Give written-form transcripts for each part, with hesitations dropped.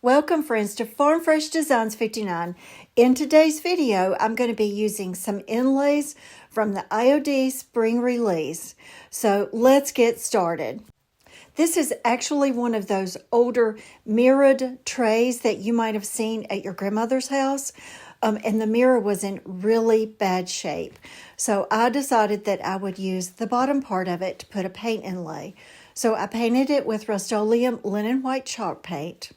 Welcome friends to Farm Fresh Designs 59. In today's video, I'm going to be using some inlays from the IOD spring release. So let's get started. This is actually one of those older mirrored trays that you might have seen at your grandmother's house. And the mirror was in really bad shape. So I decided that I would use the bottom part of it to put a paint inlay. So I painted it with Rust-Oleum linen white chalk paint.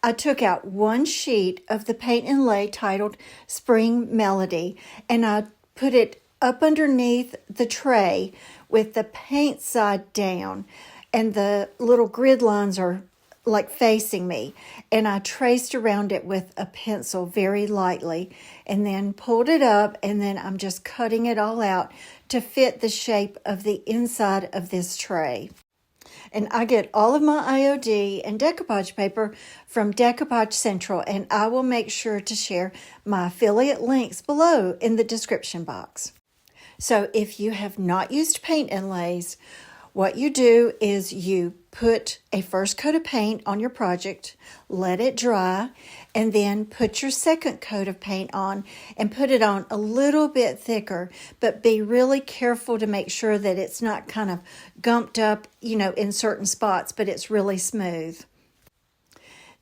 I took out one sheet of the paint inlay titled Spring Melody, and I put it up underneath the tray with the paint side down, and the little grid lines are like facing me, and I traced around it with a pencil very lightly and then pulled it up, and then I'm just cutting it all out to fit the shape of the inside of this tray. And I get all of my IOD and decoupage paper from Decoupage Central, and I will make sure to share my affiliate links below in the description box. So if you have not used paint inlays, what you do is you put a first coat of paint on your project, let it dry, and then put your second coat of paint on and put it on a little bit thicker, but be really careful to make sure that it's not kind of gumped up, in certain spots, but it's really smooth.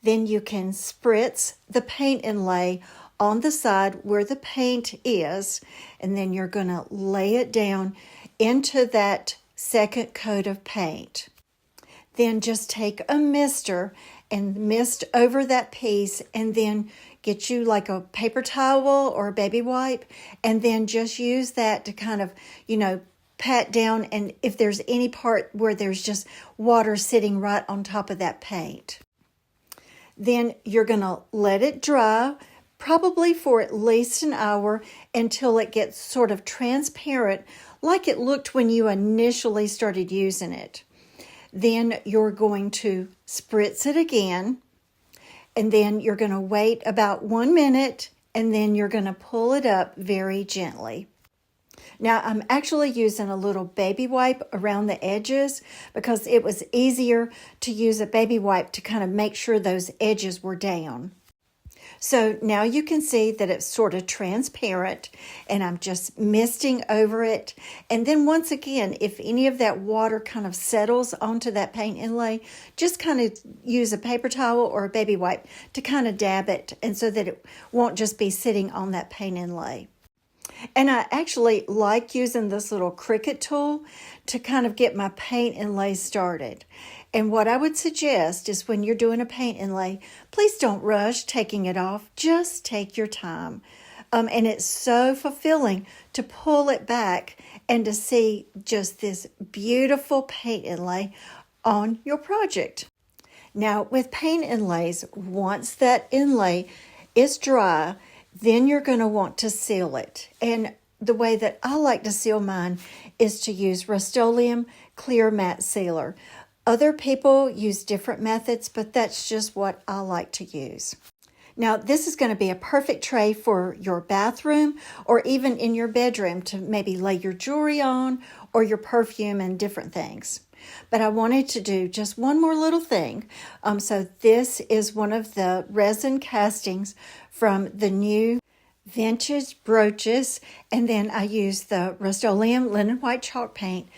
Then you can spritz the paint inlay on the side where the paint is, and then you're going to lay it down into that second coat of paint. Then just take a mister and mist over that piece, and then get you like a paper towel or a baby wipe, and then just use that to kind of, pat down, and if there's any part where there's just water sitting right on top of that paint. Then you're going to let it dry, probably for at least an hour, until it gets sort of transparent like it looked when you initially started using it. Then you're going to spritz it again, and then you're going to wait about 1 minute, and then you're going to pull it up very gently. Now, I'm actually using a little baby wipe around the edges because it was easier to use a baby wipe to kind of make sure those edges were down. So now you can see that it's sort of transparent, and I'm just misting over it. And then once again, if any of that water kind of settles onto that paint inlay, just kind of use a paper towel or a baby wipe to kind of dab it, and so that it won't just be sitting on that paint inlay. And I actually like using this little Cricut tool to kind of get my paint inlay started. And what I would suggest is when you're doing a paint inlay, please don't rush taking it off. Just take your time. And it's so fulfilling to pull it back and to see just this beautiful paint inlay on your project. Now, with paint inlays, once that inlay is dry, then you're going to want to seal it. And the way that I like to seal mine is to use Rust-Oleum Clear Matte Sealer. Other people use different methods, but that's just what I like to use. Now, this is going to be a perfect tray for your bathroom or even in your bedroom to maybe lay your jewelry on or your perfume and different things. But I wanted to do just one more little thing. So this is one of the resin castings from the new vintage brooches, and then I use the Rust-Oleum linen white chalk paint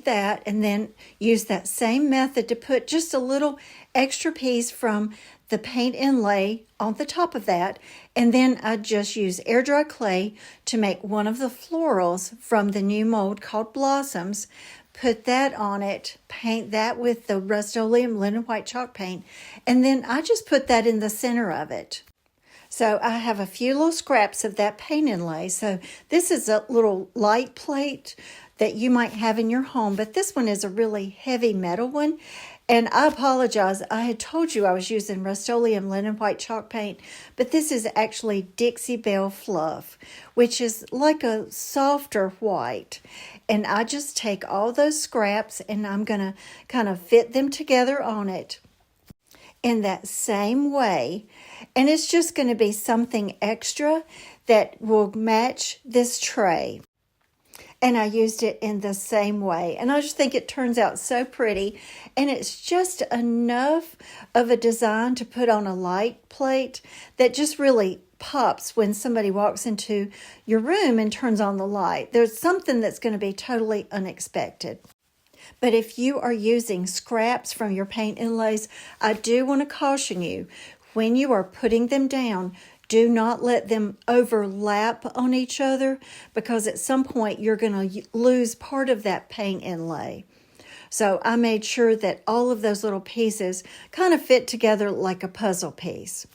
that, and then use that same method to put just a little extra piece from the paint inlay on the top of that, and then I just use air dry clay to make one of the florals from the new mold called Blossoms. Put that on it, paint that with the Rust-Oleum linen white chalk paint, and then I just put that in the center of it. So I have a few little scraps of that paint inlay. So this is a little light plate that you might have in your home, but this one is a really heavy metal one. And I apologize, I had told you I was using Rust-Oleum linen white chalk paint, but this is actually Dixie Belle Fluff, which is like a softer white. And I just take all those scraps and I'm going to kind of fit them together on it in that same way. And it's just going to be something extra that will match this tray. and I used it in the same way. And I just think it turns out so pretty, and it's just enough of a design to put on a light plate that just really pops when somebody walks into your room and turns on the light. There's something that's going to be totally unexpected. But if you are using scraps from your paint inlays, I do want to caution you, when you are putting them down, do not let them overlap on each other, because at some point you're going to lose part of that paint inlay. So I made sure that all of those little pieces kind of fit together like a puzzle piece.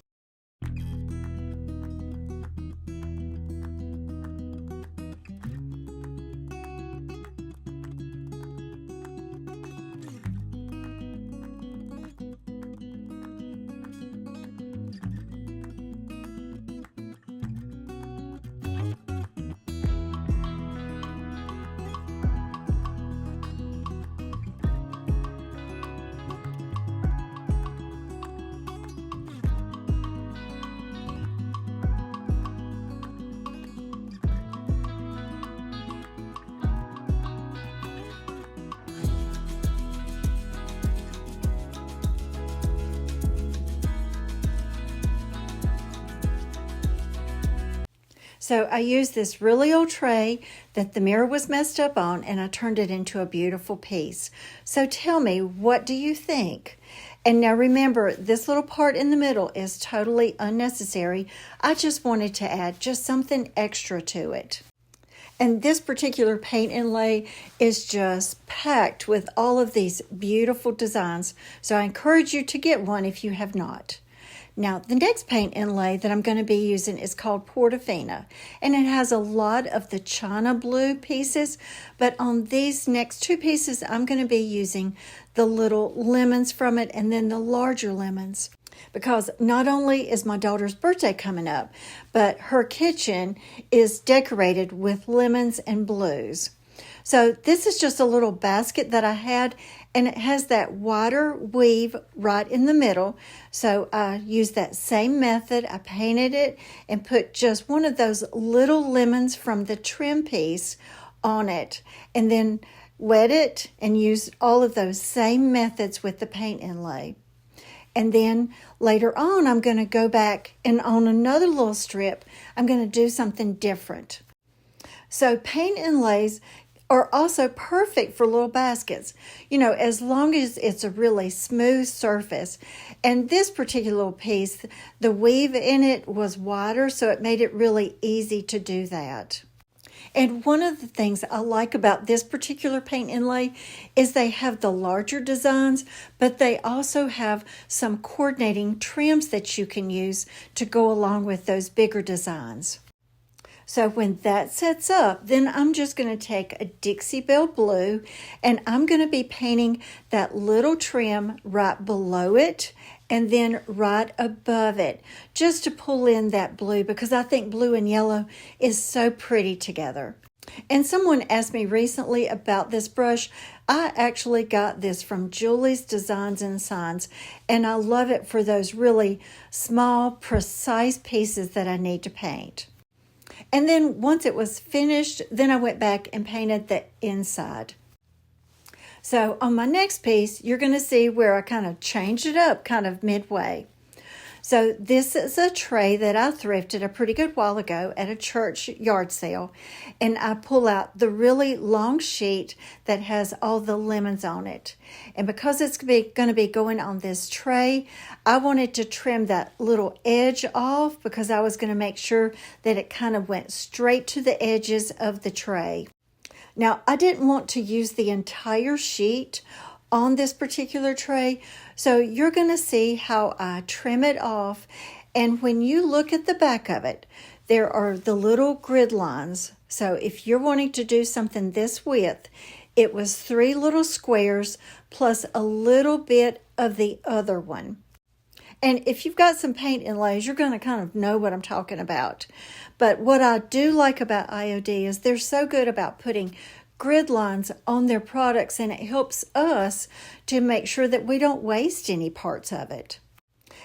So I used this really old tray that the mirror was messed up on, and I turned it into a beautiful piece. So tell me, what do you think? And now remember, this little part in the middle is totally unnecessary. I just wanted to add just something extra to it. And this particular paint inlay is just packed with all of these beautiful designs. So I encourage you to get one if you have not. Now, the next paint inlay that I'm going to be using is called Portofino, and it has a lot of the China blue pieces, but on these next two pieces, I'm going to be using the little lemons from it and then the larger lemons, because not only is my daughter's birthday coming up, but her kitchen is decorated with lemons and blues. So this is just a little basket that I had, and it has that wider weave right in the middle. So I used that same method. I painted it and put just one of those little lemons from the trim piece on it, and then wet it and used all of those same methods with the paint inlay. And then later on, I'm going to go back, and on another little strip, I'm going to do something different. So paint inlays are also perfect for little baskets, as long as it's a really smooth surface. And this particular little piece, the weave in it was wider, so it made it really easy to do that. And one of the things I like about this particular paint inlay is they have the larger designs, but they also have some coordinating trims that you can use to go along with those bigger designs. So when that sets up, then I'm just going to take a Dixie Belle blue, and I'm going to be painting that little trim right below it and then right above it, just to pull in that blue, because I think blue and yellow is so pretty together. And someone asked me recently about this brush. I actually got this from Julie's Designs and Signs, and I love it for those really small, precise pieces that I need to paint. And then once it was finished, then I went back and painted the inside. So on my next piece, you're going to see where I kind of changed it up kind of midway. So this is a tray that I thrifted a pretty good while ago at a church yard sale. And I pull out the really long sheet that has all the lemons on it. And because it's going to be going on this tray, I wanted to trim that little edge off, because I was going to make sure that it kind of went straight to the edges of the tray. Now, I didn't want to use the entire sheet on this particular tray, so you're going to see how I trim it off. And when you look at the back of it, there are the little grid lines. So if you're wanting to do something this width, it was 3 little squares plus a little bit of the other one. And if you've got some paint inlays, you're going to kind of know what I'm talking about. But what I do like about IOD is they're so good about putting grid lines on their products, and it helps us to make sure that we don't waste any parts of it.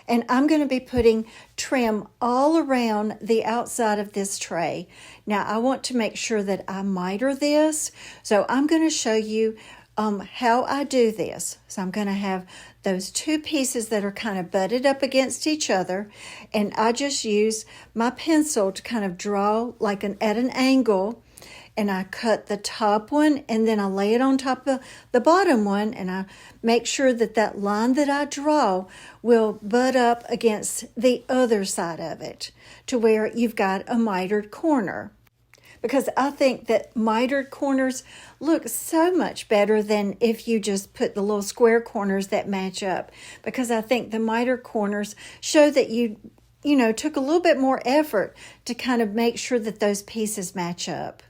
And I'm going to be putting trim all around the outside of this tray. Now I want to make sure that I miter this, so I'm going to show you how I do this. So I'm going to have those two pieces that are kind of butted up against each other, and I just use my pencil to kind of draw like at an angle, and I cut the top one and then I lay it on top of the bottom one, and I make sure that that line that I draw will butt up against the other side of it to where you've got a mitered corner. Because I think that mitered corners look so much better than if you just put the little square corners that match up. Because I think the mitered corners show that you took a little bit more effort to kind of make sure that those pieces match up.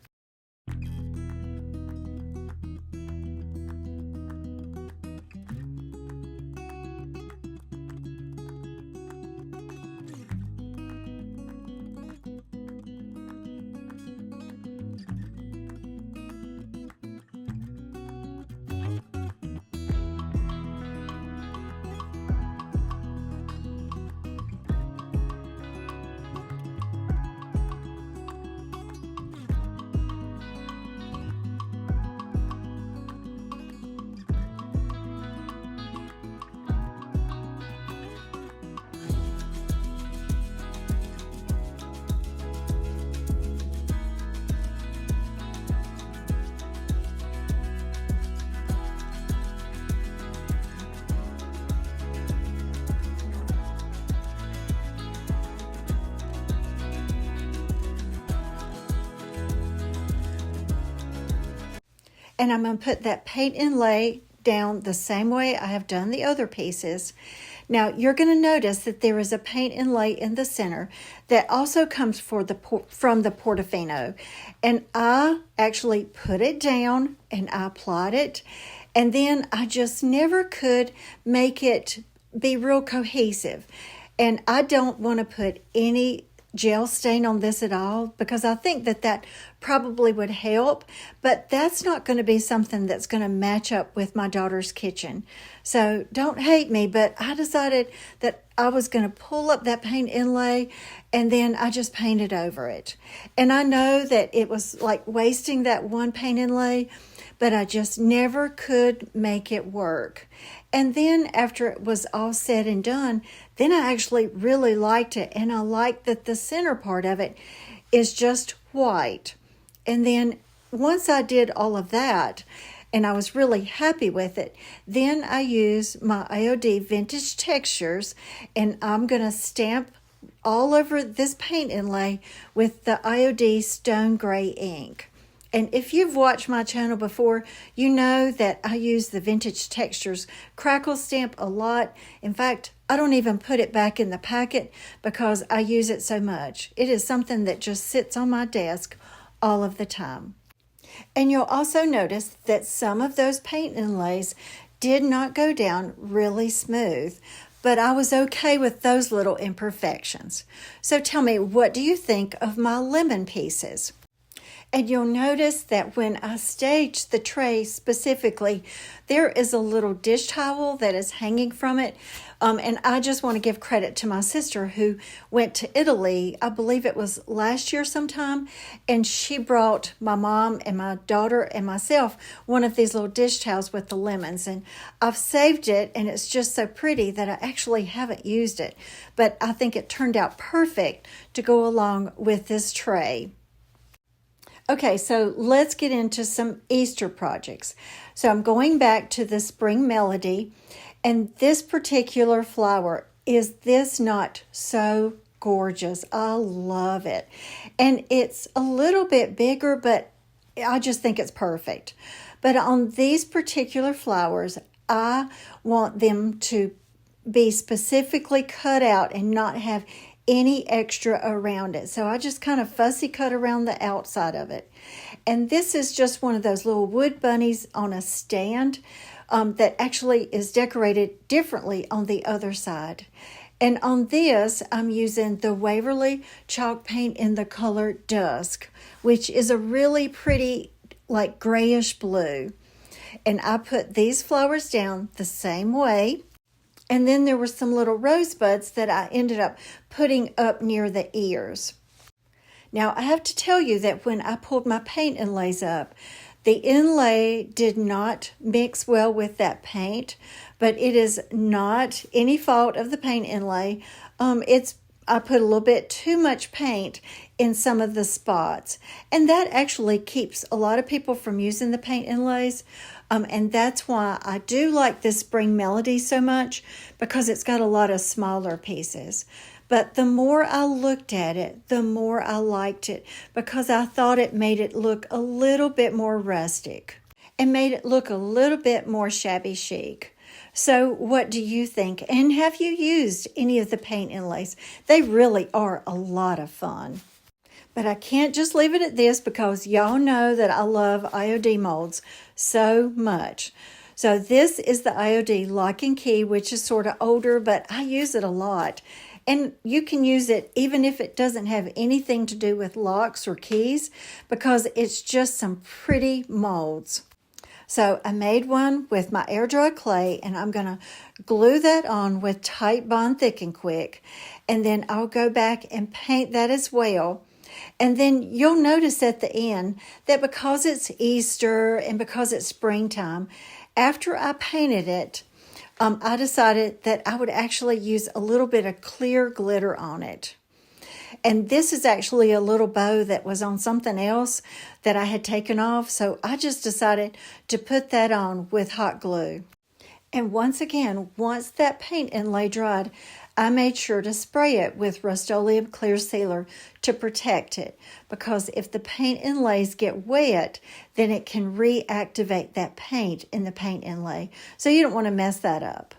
And I'm going to put that paint inlay down the same way I have done the other pieces. Now you're going to notice that there is a paint inlay in the center that also comes from the Portofino. And I actually put it down and I applied it. And then I just never could make it be real cohesive. And I don't want to put any gel stain on this at all, because I think that probably would help, but that's not going to be something that's going to match up with my daughter's kitchen. So don't hate me, but I decided that I was going to pull up that paint inlay and then I just painted over it. And I know that it was like wasting that one paint inlay, but I just never could make it work. And then after it was all said and done, then I actually really liked it. And I liked that the center part of it is just white. And then once I did all of that, and I was really happy with it, then I use my IOD Vintage Textures, and I'm going to stamp all over this paint inlay with the IOD Stone Gray ink. And if you've watched my channel before, you know that I use the Vintage Textures crackle stamp a lot. In fact, I don't even put it back in the packet because I use it so much. It is something that just sits on my desk all of the time. And you'll also notice that some of those paint inlays did not go down really smooth, but I was okay with those little imperfections. So tell me, what do you think of my lemon pieces? And you'll notice that when I staged the tray specifically, there is a little dish towel that is hanging from it. And I just want to give credit to my sister who went to Italy, I believe it was last year sometime, and she brought my mom and my daughter and myself one of these little dish towels with the lemons. And I've saved it, and it's just so pretty that I actually haven't used it. But I think it turned out perfect to go along with this tray. Okay, so let's get into some Easter projects. So I'm going back to the Spring Melody, and this particular flower, is this not so gorgeous? I love it. And it's a little bit bigger, but I just think it's perfect. But on these particular flowers, I want them to be specifically cut out and not have any extra around it. So I just kind of fussy cut around the outside of it. And this is just one of those little wood bunnies on a stand that actually is decorated differently on the other side. And on this, I'm using the Waverly chalk paint in the color Dusk, which is a really pretty, like grayish blue. And I put these flowers down the same way. And then there were some little rosebuds that I ended up putting up near the ears. Now, I have to tell you that when I pulled my paint inlays up, the inlay did not mix well with that paint, but it is not any fault of the paint inlay. I put a little bit too much paint in some of the spots, and that actually keeps a lot of people from using the paint inlays. And that's why I do like this Spring Melody so much, because it's got a lot of smaller pieces. But the more I looked at it, the more I liked it, because I thought it made it look a little bit more rustic and made it look a little bit more shabby chic. So what do you think? And have you used any of the paint inlays? They really are a lot of fun. But I can't just leave it at this, because y'all know that I love IOD molds so much. So this is the IOD Lock and Key, which is sort of older, but I use it a lot. And you can use it even if it doesn't have anything to do with locks or keys, because it's just some pretty molds. So I made one with my air dry clay, and I'm going to glue that on with Titebond Thick and Quick. And then I'll go back and paint that as well. And then you'll notice at the end that because it's Easter and because it's springtime, after I painted it, I decided that I would actually use a little bit of clear glitter on it. And this is actually a little bow that was on something else that I had taken off. So I just decided to put that on with hot glue. And once again, once that paint inlay dried, I made sure to spray it with Rust-Oleum Clear Sealer to protect it, because if the paint inlays get wet, then it can reactivate that paint in the paint inlay. So you don't want to mess that up.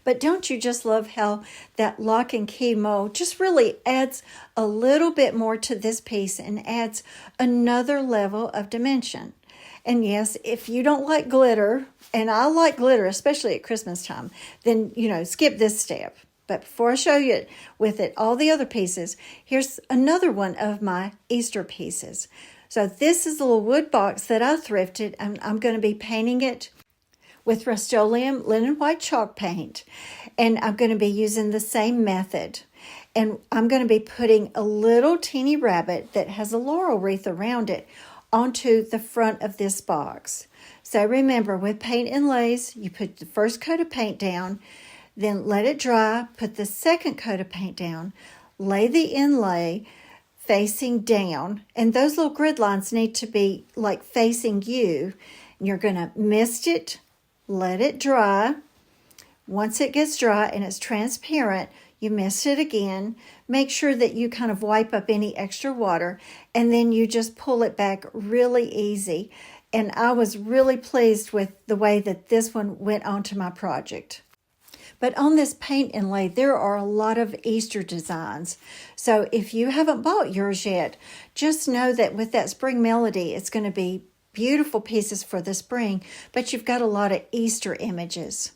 But don't you just love how that lock and key mold just really adds a little bit more to this piece and adds another level of dimension? And yes, if you don't like glitter, and I like glitter, especially at Christmas time, then, skip this step. But before I show you it with all the other pieces, here's another one of my Easter pieces. So this is a little wood box that I thrifted, and I'm going to be painting it with Rust-Oleum Linen White Chalk Paint. And I'm going to be using the same method. And I'm going to be putting a little teeny rabbit that has a laurel wreath around it onto the front of this box. So remember, with paint inlays, you put the first coat of paint down, then let it dry, put the second coat of paint down, lay the inlay facing down, and those little grid lines need to be like facing you. And you're going to mist it, let it dry. Once it gets dry and it's transparent, you mist it again. Make sure that you kind of wipe up any extra water, and then you just pull it back really easy. And I was really pleased with the way that this one went onto my project. But on this paint inlay, there are a lot of Easter designs. So if you haven't bought yours yet, just know that with that Spring Melody, it's going to be beautiful pieces for the spring, but you've got a lot of Easter images.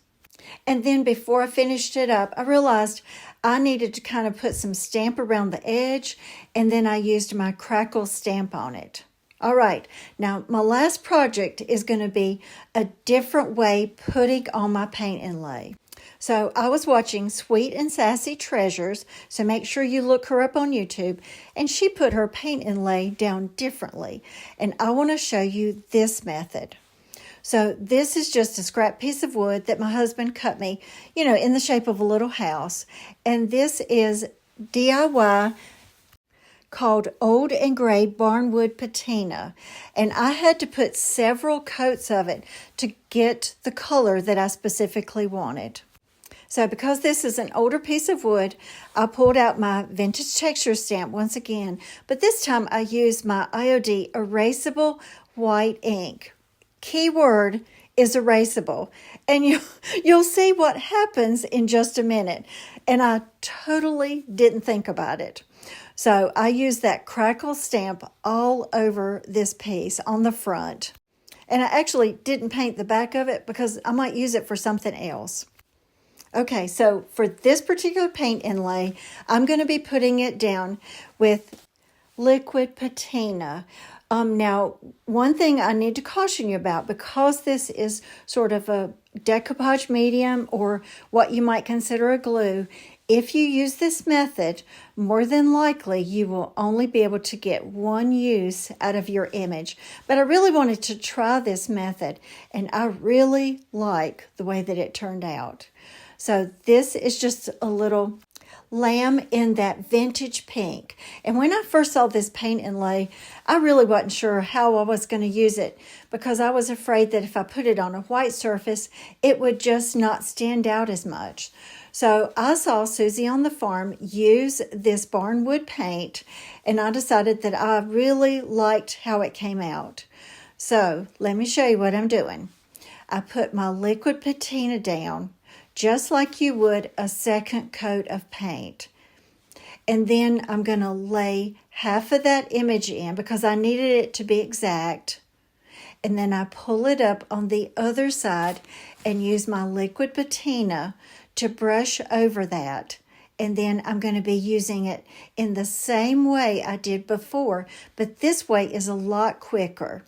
And then before I finished it up, I realized I needed to kind of put some stamp around the edge, and then I used my crackle stamp on it. All right, now my last project is going to be a different way putting on my paint inlay. So I was watching Sweet and Sassy Treasures, so make sure you look her up on YouTube, and she put her paint inlay down differently, and I want to show you this method. So this is just a scrap piece of wood that my husband cut me, in the shape of a little house, and this is DIY called Old and Gray Barnwood Patina, and I had to put several coats of it to get the color that I specifically wanted. So because this is an older piece of wood, I pulled out my vintage texture stamp once again, but this time I used my IOD erasable white ink. Keyword is erasable, and you'll see what happens in just a minute. And I totally didn't think about it. So I used that crackle stamp all over this piece on the front. And I actually didn't paint the back of it because I might use it for something else. Okay, so for this particular paint inlay, I'm going to be putting it down with liquid patina. Now, one thing I need to caution you about, because this is sort of a decoupage medium or what you might consider a glue, if you use this method, more than likely you will only be able to get one use out of your image. But I really wanted to try this method, and I really like the way that it turned out. So this is just a little lamb in that vintage pink. And when I first saw this paint inlay, I really wasn't sure how I was going to use it, because I was afraid that if I put it on a white surface, it would just not stand out as much. So I saw Susie on the farm use this barnwood paint, and I decided that I really liked how it came out. So let me show you what I'm doing. I put my liquid patina down just like you would a second coat of paint. And then I'm going to lay half of that image in because I needed it to be exact. And then I pull it up on the other side and use my liquid patina to brush over that. And then I'm going to be using it in the same way I did before, but this way is a lot quicker.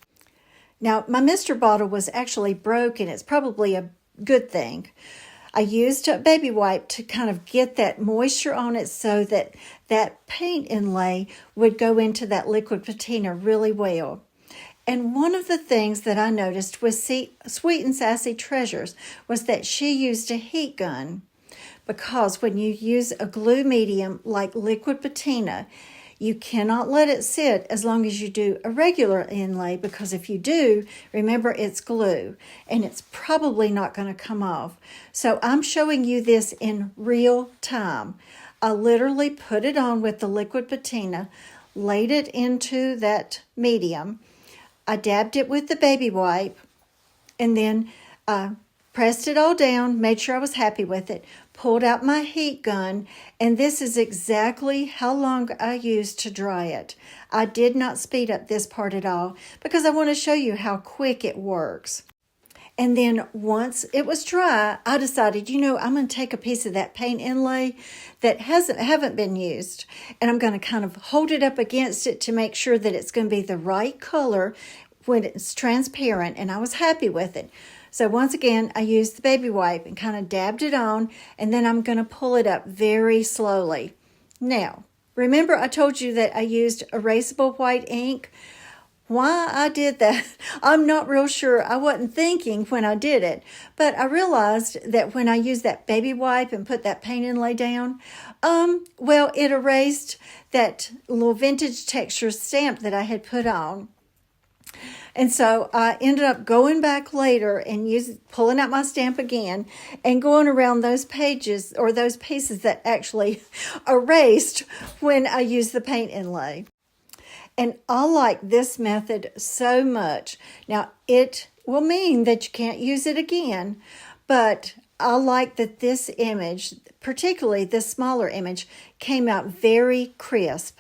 Now, my Mr. bottle was actually broken. It's probably a good thing. I used a baby wipe to kind of get that moisture on it so that that paint inlay would go into that liquid patina really well. And one of the things that I noticed with Sweet and Sassy Treasures was that she used a heat gun, because when you use a glue medium like liquid patina, you cannot let it sit as long as you do a regular inlay, because if you do, remember it's glue and it's probably not going to come off. So I'm showing you this in real time. I literally put it on with the liquid patina, laid it into that medium, I dabbed it with the baby wipe, and then pressed it all down, made sure I was happy with it, pulled out my heat gun, and this is exactly how long I used to dry it. I did not speed up this part at all because I want to show you how quick it works. And then once it was dry, I decided, I'm going to take a piece of that paint inlay that haven't been used, and I'm going to kind of hold it up against it to make sure that it's going to be the right color when it's transparent, and I was happy with it. So once again, I used the baby wipe and kind of dabbed it on, and then I'm going to pull it up very slowly. Now, remember I told you that I used erasable white ink? Why I did that, I'm not real sure. I wasn't thinking when I did it, but I realized that when I used that baby wipe and put that paint inlay down, it erased that little vintage texture stamp that I had put on. And so I ended up going back later and pulling out my stamp again and going around those pages or those pieces that actually erased when I used the paint inlay. And I like this method so much. Now, it will mean that you can't use it again, but I like that this image, particularly this smaller image, came out very crisp.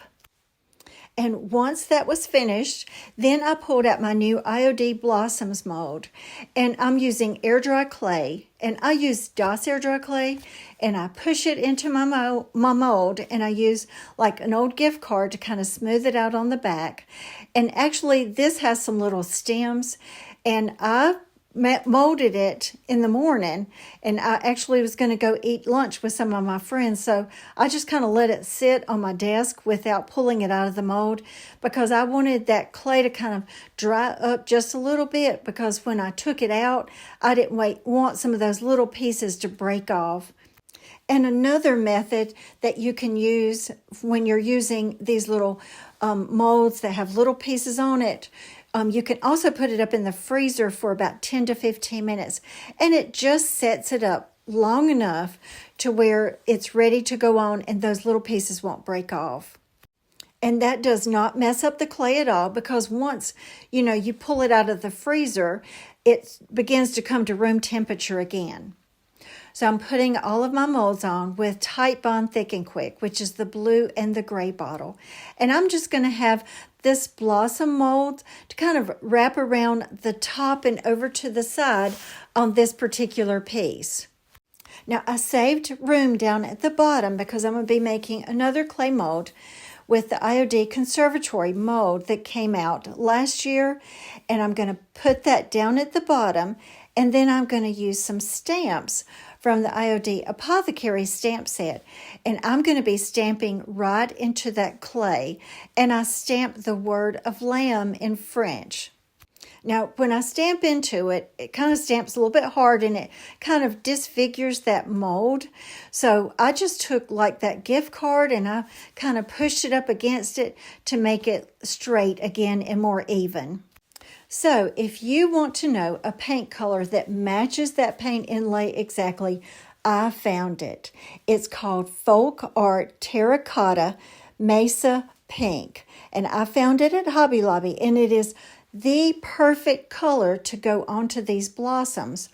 And once that was finished, then I pulled out my new IOD Blossoms mold. And I'm using air dry clay. And I use DOS air dry clay. And I push it into my mold. And I use like an old gift card to kind of smooth it out on the back. And actually, this has some little stems. And I molded it in the morning, and I actually was going to go eat lunch with some of my friends, so I just kind of let it sit on my desk without pulling it out of the mold because I wanted that clay to kind of dry up just a little bit, because when I took it out, I didn't want some of those little pieces to break off. And another method that you can use when you're using these little molds that have little pieces on it, you can also put it up in the freezer for about 10 to 15 minutes, and it just sets it up long enough to where it's ready to go on and those little pieces won't break off. And that does not mess up the clay at all, because once, you pull it out of the freezer, it begins to come to room temperature again. So I'm putting all of my molds on with Tight Bond Thick and Quick, which is the blue and the gray bottle. And I'm just going to have this blossom mold to kind of wrap around the top and over to the side on this particular piece. Now I saved room down at the bottom because I'm going to be making another clay mold with the IOD Conservatory mold that came out last year. And I'm going to put that down at the bottom. And then I'm going to use some stamps from the IOD Apothecary stamp set. And I'm going to be stamping right into that clay. And I stamped the word of lamb in French. Now, when I stamp into it, it kind of stamps a little bit hard and it kind of disfigures that mold. So I just took like that gift card and I kind of pushed it up against it to make it straight again and more even. So if you want to know a paint color that matches that paint inlay exactly, I found it. It's called Folk Art Terracotta Mesa Pink. And I found it at Hobby Lobby, and it is the perfect color to go onto these blossoms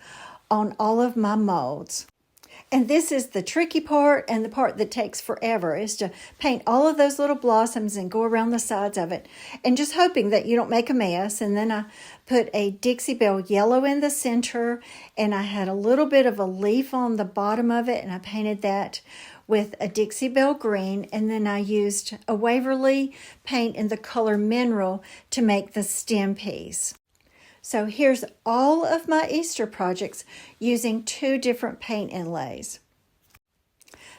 on all of my molds. And this is the tricky part and the part that takes forever, is to paint all of those little blossoms and go around the sides of it and just hoping that you don't make a mess. And then I put a Dixie Belle yellow in the center, and I had a little bit of a leaf on the bottom of it, and I painted that with a Dixie Belle green, and then I used a Waverly paint in the color Mineral to make the stem piece. So here's all of my Easter projects using 2 different paint inlays.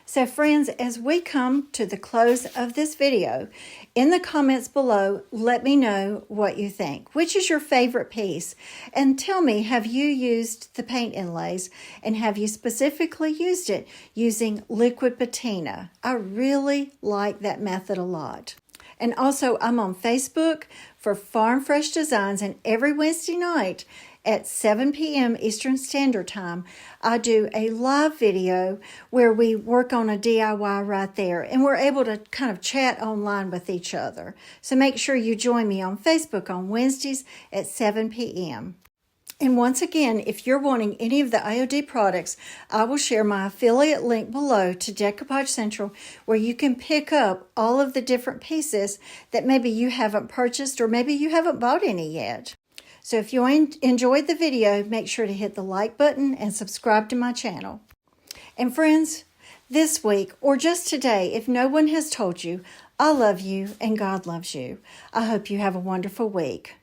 So friends, as we come to the close of this video, in the comments below, let me know what you think. Which is your favorite piece? And tell me, have you used the paint inlays? And have you specifically used it using liquid patina? I really like that method a lot. And also, I'm on Facebook for Farm Fresh Designs, and every Wednesday night at 7 p.m. Eastern Standard Time, I do a live video where we work on a DIY right there, and we're able to kind of chat online with each other. So make sure you join me on Facebook on Wednesdays at 7 p.m. And once again, if you're wanting any of the IOD products, I will share my affiliate link below to Decoupage Central, where you can pick up all of the different pieces that maybe you haven't purchased or maybe you haven't bought any yet. So if you enjoyed the video, make sure to hit the like button and subscribe to my channel. And friends, this week or just today, if no one has told you, I love you and God loves you. I hope you have a wonderful week.